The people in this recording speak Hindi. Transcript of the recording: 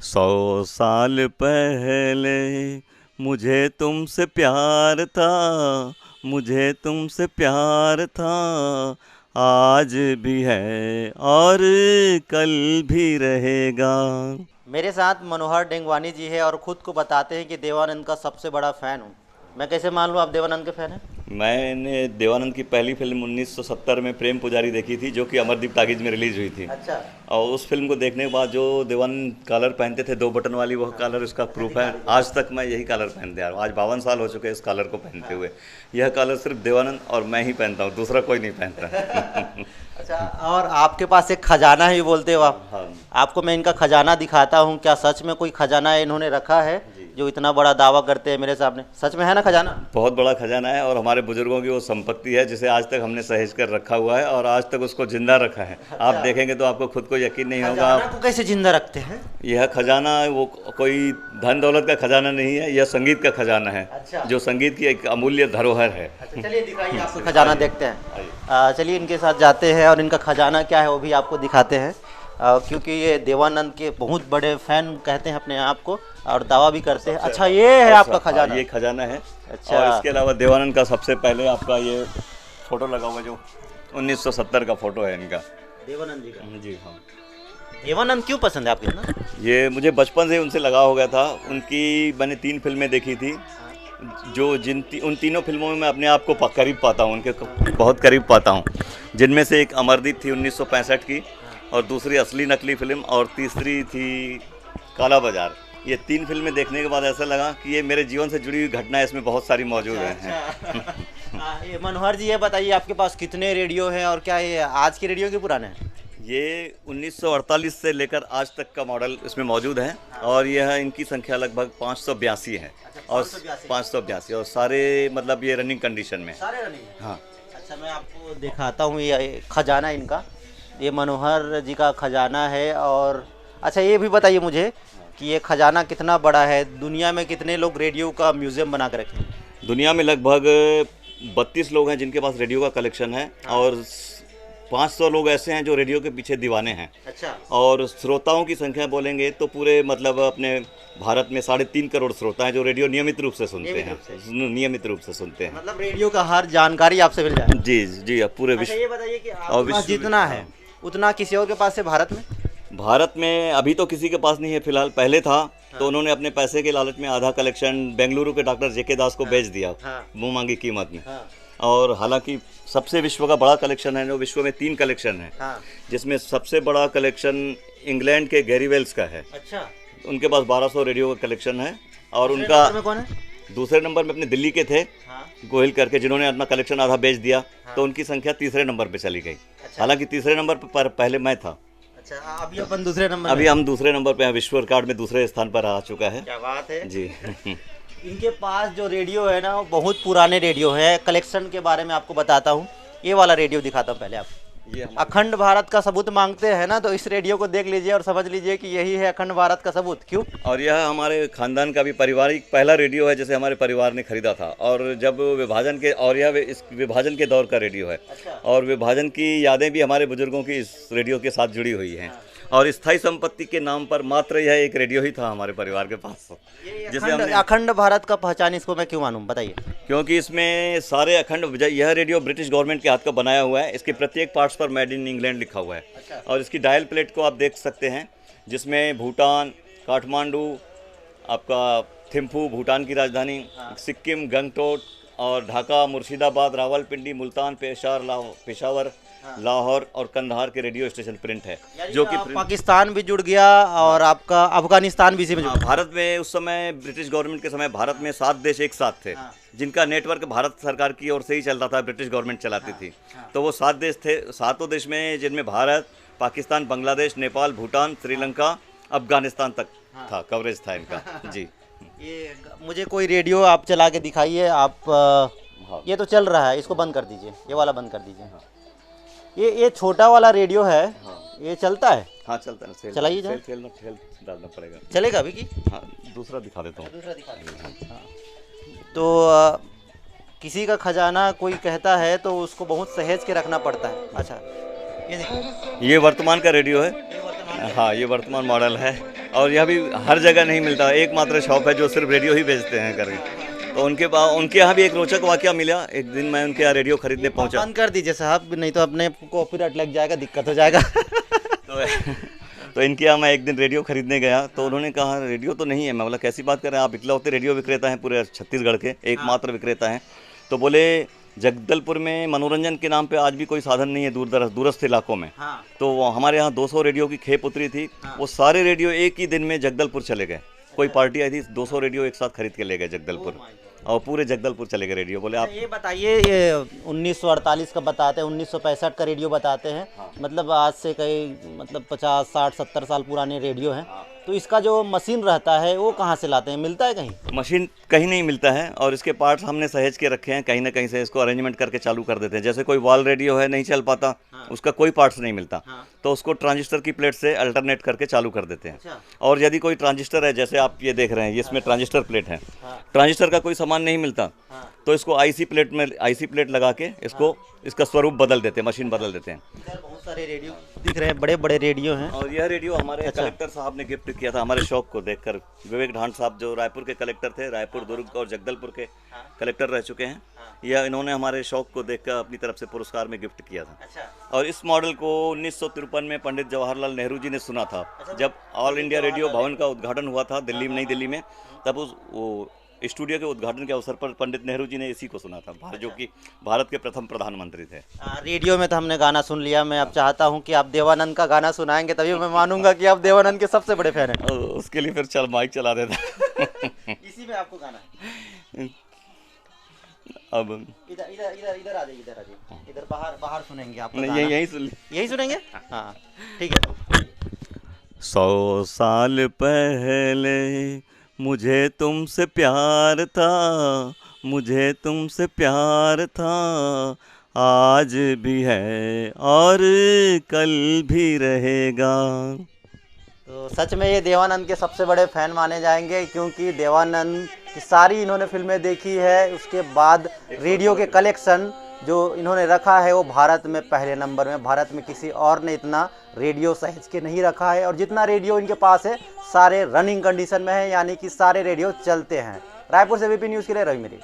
100 साल पहले मुझे तुमसे प्यार था, मुझे तुमसे प्यार था, आज भी है और कल भी रहेगा। मेरे साथ मनोहर डेंगवानी जी है और ख़ुद को बताते हैं कि देवानंद का सबसे बड़ा फ़ैन हूँ। मैं कैसे मान लूँ आप देवानंद के फ़ैन हैं? मैंने देवानंद की पहली फिल्म 1970 में प्रेम पुजारी देखी थी, जो कि अमरदीप टाकीज में रिलीज हुई थी। अच्छा। और उस फिल्म को देखने के बाद जो देवानंद कॉलर पहनते थे 2 बटन वाली, वह कॉलर उसका प्रूफ है। आज तक मैं यही कॉलर पहनते आ रहा हूँ। आज 52 साल हो चुके हैं इस कॉलर को पहनते हुए। यह कॉलर सिर्फ देवानंद और मैं ही पहनता हूँ, दूसरा कोई नहीं पहनता। अच्छा, और आपके पास एक खजाना है, ये बोलते हो आप। हाँ आपको मैं इनका खजाना दिखाता हूँ। क्या सच में कोई खजाना इन्होंने रखा है जी। जो इतना बड़ा दावा करते हैं मेरे सामने? सच में है ना खजाना? बहुत बड़ा खजाना है और हमारे बुजुर्गों की वो संपत्ति है जिसे आज तक हमने सहेज कर रखा हुआ है और आज तक उसको जिंदा रखा है। आप अच्छा। देखेंगे तो आपको खुद को यकीन नहीं होगा। खजाना को कैसे जिंदा रखते हैं? यह खजाना वो कोई धन दौलत का खजाना नहीं है, यह संगीत का खजाना है। अच्छा। जो संगीत की एक अमूल्य धरोहर है। अच्छा, चलिए दिखाइए, आपको खजाना देखते हैं। आइए। चलिए इनके साथ जाते हैं और इनका खजाना क्या है वो भी आपको दिखाते हैं। क्योंकि ये देवानंद के बहुत बड़े फैन कहते हैं अपने आप को और दावा भी करते हैं। अच्छा, ये है आपका खजाना? ये खजाना है। अच्छा। और इसके अलावा देवानंद का सबसे पहले आपका ये फोटो लगा हुआ, जो 1970 का फोटो है इनका। देवानंद जी का? जी हाँ। देवानंद क्यों पसंद है आपको इतना? ये मुझे बचपन से उनसे लगा हो गया था। उनकी मैंने 3 फिल्में देखी थी, जो उन तीनों फिल्मों में मैं अपने आप को करीब पाता हूँ, उनके बहुत करीब पाता हूँ। जिनमें से एक अमरदीप थी 1965 की, और दूसरी असली नकली फिल्म, और तीसरी थी काला बाजार। ये 3 फिल्में देखने के बाद ऐसा लगा कि ये मेरे जीवन से जुड़ी हुई घटनाएं इसमें बहुत सारी मौजूद हैं। ये मनोहर जी, ये बताइए आपके पास कितने रेडियो हैं और क्या ये आज के रेडियो के पुराने हैं? ये 1948 से लेकर आज तक का मॉडल इसमें मौजूद है और यह इनकी संख्या लगभग 582 है। और 582 और सारे मतलब ये रनिंग कंडीशन में। सारे रनिंग? हाँ। अच्छा, मैं आपको दिखाता हूँ ये खजाना इनका। ये मनोहर जी का खजाना है। और अच्छा, ये भी बताइए मुझे कि ये खजाना कितना बड़ा है? दुनिया में कितने लोग रेडियो का म्यूज़ियम बना के रखे हैं? दुनिया में लगभग 32 लोग हैं जिनके पास रेडियो का कलेक्शन है। और 500 लोग ऐसे हैं जो रेडियो के पीछे दीवाने हैं। अच्छा। और श्रोताओं की संख्या बोलेंगे तो पूरे मतलब अपने भारत में 3.5 करोड़ श्रोता हैं जो रेडियो नियमित रूप से सुनते हैं। नियमित रूप से सुनते हैं। मतलब रेडियो का हर जानकारी आपसे मिल जाए? जी जी, अब पूरे अच्छा, विश्व। ये बताइए कि और आपके पास विश्व जितना है उतना किसी और के पास है भारत में? भारत में अभी तो किसी के पास नहीं है फिलहाल। पहले था तो उन्होंने अपने पैसे के लालच में आधा कलेक्शन बेंगलुरु के डॉक्टर जेके दास को बेच दिया, मुंह मांगी कीमत में। और हालांकि सबसे विश्व का बड़ा कलेक्शन है, जो विश्व में 3 कलेक्शन है, जिसमें सबसे बड़ा कलेक्शन इंग्लैंड के गैरी वेल्स का है। अच्छा। उनके पास 1200 रेडियो का कलेक्शन है। और उनका कौन है? दूसरे नंबर में अपने दिल्ली के थे, गोहिल करके, जिन्होंने अपना कलेक्शन आधा बेच दिया। तो उनकी संख्या तीसरे नंबर पे चली गई। हालांकि तीसरे नंबर पर पहले मैं था। अच्छा, अभी अपन दूसरे नंबर अभी हम दूसरे नंबर पे हैं, विश्व रिकॉर्ड में दूसरे स्थान पर आ चुका है। क्या बात है जी। इनके पास जो रेडियो है ना, वो बहुत पुराने रेडियो है। कलेक्शन के बारे में आपको बताता हूँ। ये वाला रेडियो दिखाता हूँ पहले आप। ये अखंड भारत का सबूत मांगते हैं ना, तो इस रेडियो को देख लीजिए और समझ लीजिए कि यही है अखंड भारत का सबूत। क्यों? और यह हमारे खानदान का भी पारिवारिक पहला रेडियो है जिसे हमारे परिवार ने खरीदा था। और जब विभाजन के, और यह इस विभाजन के दौर का रेडियो है। अच्छा। और विभाजन की यादें भी हमारे बुजुर्गों की इस रेडियो के साथ जुड़ी हुई हैं। और स्थायी संपत्ति के नाम पर मात्र यह एक रेडियो ही था हमारे परिवार के पास, जिसे हमने अखंड भारत का पहचान इसको मैं क्यों मानूं, बताइए। क्योंकि इसमें सारे अखंड, यह रेडियो ब्रिटिश गवर्नमेंट के हाथ का बनाया हुआ है। इसके प्रत्येक पार्ट्स पर मेड इन इंग्लैंड लिखा हुआ है। अच्छा। और इसकी डायल प्लेट को आप देख सकते हैं, जिसमें भूटान, काठमांडू, आपका थिम्फू भूटान की राजधानी, सिक्किम, गंगटोक, और ढाका, मुर्शिदाबाद, रावलपिंडी, मुल्तान, पेशावर, लाहौर और कंधार के रेडियो स्टेशन प्रिंट है। जो कि पाकिस्तान भी जुड़ गया और आपका अफगानिस्तान भी इसी में जुड़ गया। भारत में उस समय ब्रिटिश गवर्नमेंट के समय भारत में 7 देश एक साथ थे, जिनका नेटवर्क भारत सरकार की ओर से ही चलता था, ब्रिटिश गवर्नमेंट चलाती थी। तो वो 7 देश थे। 7 देश में, जिनमें भारत, पाकिस्तान, बांग्लादेश, नेपाल, भूटान, श्रीलंका, अफगानिस्तान तक था, कवरेज था इनका। जी। ये मुझे कोई रेडियो आप चला के दिखाइए आप। ये तो चल रहा है, इसको बंद कर दीजिए, ये वाला बंद कर दीजिए। ये छोटा वाला रेडियो है। ये चलता है? हाँ, चलता है। चलाइए जरा। सेल डालना पड़ेगा। चलेगा अभी की? हाँ, दूसरा दिखा देता हूँ। दूसरा दिखा दीजिए। हाँ। तो किसी का खजाना कोई कहता है तो उसको बहुत सहेज के रखना पड़ता है। अच्छा, ये देखिए, ये वर्तमान का रेडियो है। ये वर्तमान हाँ, ये वर्तमान मॉडल है। और यह भी हर जगह नहीं मिलता, एकमात्र शॉप है जो सिर्फ रेडियो ही बेचते हैं करके। तो उनके यहाँ भी एक रोचक वाकया मिला। एक दिन मैं उनके यहाँ रेडियो खरीदने पहुँचा। बंद कर दीजिए साहब, नहीं तो अपने कॉपीराइट लग जाएगा, दिक्कत हो जाएगा। तो तो इनके यहाँ मैं एक दिन रेडियो खरीदने गया, तो उन्होंने कहा रेडियो तो नहीं है। मैं बोला कैसी बात कर रहे हैं आप, इकलौते रेडियो विक्रेता हैं पूरे छत्तीसगढ़ के, एकमात्र विक्रेता हैं। तो बोले जगदलपुर में मनोरंजन के नाम पे आज भी कोई साधन नहीं है दूरस्थ इलाकों में। हाँ। तो हमारे यहाँ 200 रेडियो की खेप उतरी थी। वो सारे रेडियो एक ही दिन में जगदलपुर चले गए। कोई पार्टी आई थी, 200 रेडियो एक साथ खरीद के ले गए जगदलपुर, और पूरे जगदलपुर चले गए रेडियो। बोले आप ये बताइए, ये 1948 का बताते हैं, 1965 का रेडियो बताते हैं। मतलब आज से कई 50 60 70 साल पुराने रेडियो हैं। तो इसका जो मशीन रहता है वो कहाँ से लाते हैं, मिलता है कहीं? मशीन कहीं नहीं मिलता है, और इसके पार्ट्स हमने सहेज के रखे हैं, कहीं ना कहीं से इसको अरेंजमेंट करके चालू कर देते हैं। जैसे कोई वॉल रेडियो है, नहीं चल पाता, उसका कोई पार्ट्स नहीं मिलता, तो उसको ट्रांजिस्टर की प्लेट से अल्टरनेट करके चालू कर देते हैं। अच्छा। और यदि कोई ट्रांजिस्टर है, जैसे आप ये देख रहे हैं, इसमें ट्रांजिस्टर प्लेट है, ट्रांजिस्टर का कोई सामान नहीं मिलता, तो इसको आईसी प्लेट लगा के इसका स्वरूप बदल देते हैं, मशीन बदल देते हैं। इधर बहुत सारे रेडियो दिख रहे हैं, बड़े बड़े रेडियो हैं। और यह रेडियो हमारे कलेक्टर साहब ने गिफ्ट किया था, हमारे शौक को देखकर। विवेक ढांड साहब जो रायपुर के कलेक्टर थे, रायपुर, दुर्ग और जगदलपुर के कलेक्टर रह चुके हैं, यह इन्होंने हमारे शौक को देखकर अपनी तरफ से पुरस्कार में गिफ्ट किया था। अच्छा। और इस मॉडल को 1953 में पंडित जवाहरलाल नेहरू जी ने सुना था, जब ऑल इंडिया रेडियो भवन का उद्घाटन हुआ था दिल्ली में, नई दिल्ली में। तब वो स्टूडियो के उद्घाटन के अवसर पर पंडित नेहरू जी ने इसी को सुना था, जो कि भारत के प्रथम प्रधानमंत्री थे। रेडियो में तो हमने गाना सुन लिया। मैं अब चाहता हूँ कि आप देवानंद का गाना सुनाएंगे, तभी मैं मानूंगा कि आप देवानंद के सबसे बड़े फैन हैं। उसके लिए फिर माइक चला देता। इसी में आपको गाना है। अब इधर इधर इधर इधर आ जाइए, इधर आ जाइए, इधर बाहर बाहर सुनेंगे आप। नहीं, यही सुन, यही सुनेंगे। हाँ ठीक है। 100 साल पहले मुझे तुमसे प्यार था, मुझे तुमसे प्यार था, आज भी है और कल भी रहेगा। तो सच में ये देवानंद के सबसे बड़े फैन माने जाएंगे, क्योंकि देवानंद की सारी इन्होंने फिल्में देखी है। उसके बाद रेडियो के कलेक्शन जो इन्होंने रखा है वो भारत में पहले नंबर में। भारत में किसी और ने इतना रेडियो सहेज के नहीं रखा है, और जितना रेडियो इनके पास है सारे रनिंग कंडीशन में है, यानी कि सारे रेडियो चलते हैं। रायपुर से वीपी न्यूज़ के लिए रवि मेरी।